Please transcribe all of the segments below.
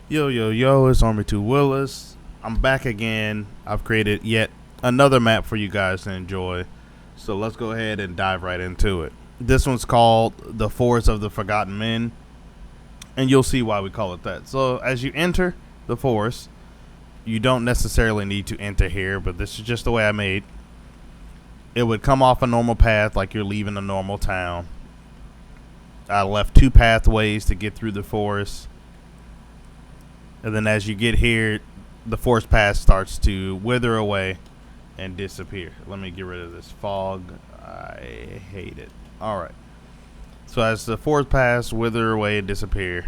Yo, yo, yo, it's Army 2 Willis. I'm back again. I've created yet another map for you guys to enjoy. So let's go ahead and dive right into it. This one's called The Forest of the Forgotten Men, and you'll see why we call it that. So as you enter the forest, you don't necessarily need to enter here, but this is just the way I made. It would come off a normal path like you're leaving a normal town. I left two pathways to get through the forest. And then as you get here, the forest path starts to wither away and disappear. Let me get rid of this fog. I hate it. Alright. So as the forest paths wither away and disappear,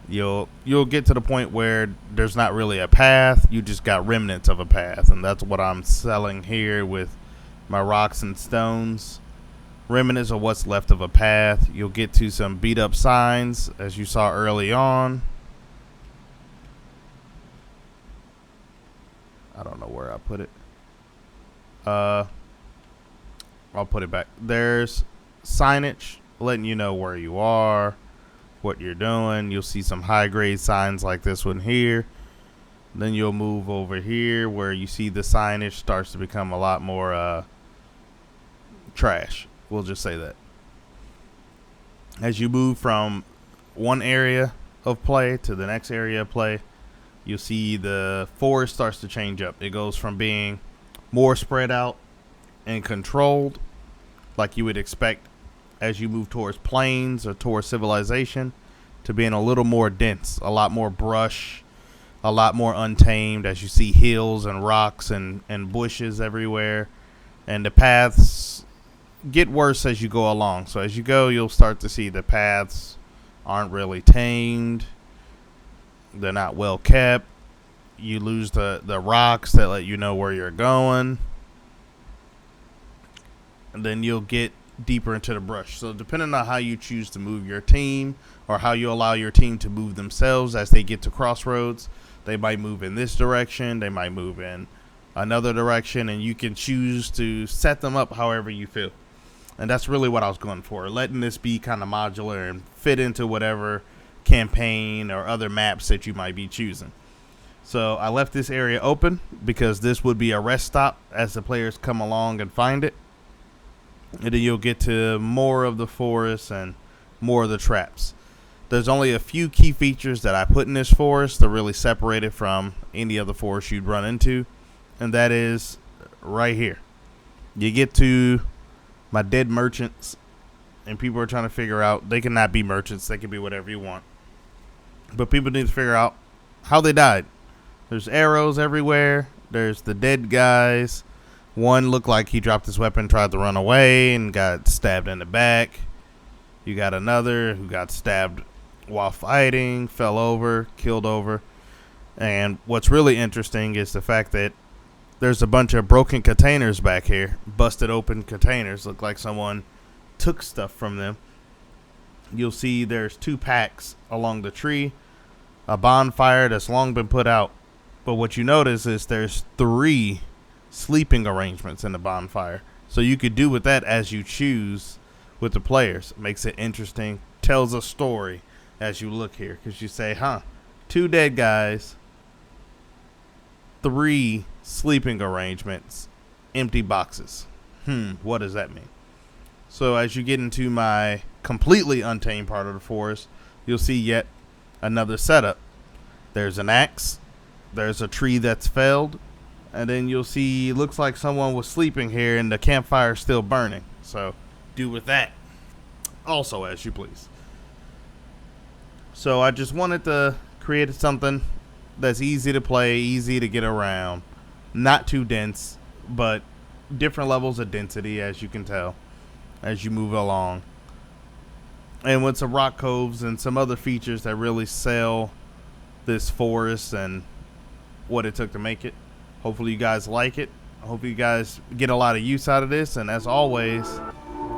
you'll get to the point where there's not really a path. You just got remnants of a path. And that's what I'm selling here with my rocks and stones. Remnants of what's left of a path. You'll get to some beat up signs as you saw early on. I don't know where I put it. I'll put it back. There's signage letting you know where you are, what you're doing. You'll see some high grade signs like this one here. Then you'll move over here where you see the signage starts to become a lot more trash. We'll just say that. As you move from one area of play to the next area of play, you'll see the forest starts to change up. It goes from being more spread out and controlled, like you would expect as you move towards plains or towards civilization, to being a little more dense, a lot more brush, a lot more untamed, as you see hills and rocks and bushes everywhere. And the paths get worse as you go along. So as you go, you'll start to see the paths aren't really tamed. They're not well kept. You lose the rocks that let you know where you're going. And then you'll get deeper into the brush. So depending on how you choose to move your team, or how you allow your team to move themselves as they get to crossroads, they might move in this direction, they might move in another direction, and you can choose to set them up however you feel. And that's really what I was going for, letting this be kind of modular and fit into whatever campaign or other maps that you might be choosing. So I left this area open because this would be a rest stop as the players come along and find it. And then you'll get to more of the forest and more of the traps. There's only a few key features that I put in this forest to really separate it from any other forest you'd run into. And that is right here. You get to my dead merchants, and people are trying to figure out, they cannot be merchants, they can be whatever you want. But people need to figure out how they died. There's arrows everywhere. There's the dead guys. One looked like he dropped his weapon, tried to run away, and got stabbed in the back. You got another who got stabbed while fighting, fell over, killed over. And what's really interesting is the fact that there's a bunch of broken containers back here. Busted open containers. Look like someone took stuff from them. You'll see there's two packs along the tree. A bonfire that's long been put out. But what you notice is there's 3 sleeping arrangements in the bonfire. So you could do with that as you choose with the players. It makes it interesting. Tells a story as you look here. Because you say, 2 dead guys. 3 sleeping arrangements. Empty boxes. What does that mean? So as you get into my completely untamed part of the forest, you'll see yet another setup. There's an axe. There's a tree that's felled. And then you'll see, looks like someone was sleeping here and the campfire's still burning. So do with that also as you please. So I just wanted to create something that's easy to play, easy to get around. Not too dense, but different levels of density, as you can tell, as you move along. And with some rock coves and some other features that really sell this forest and what it took to make it. Hopefully you guys like it. I hope you guys get a lot of use out of this. And as always,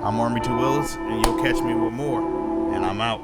I'm Army 2 Willis, and you'll catch me with more. And I'm out.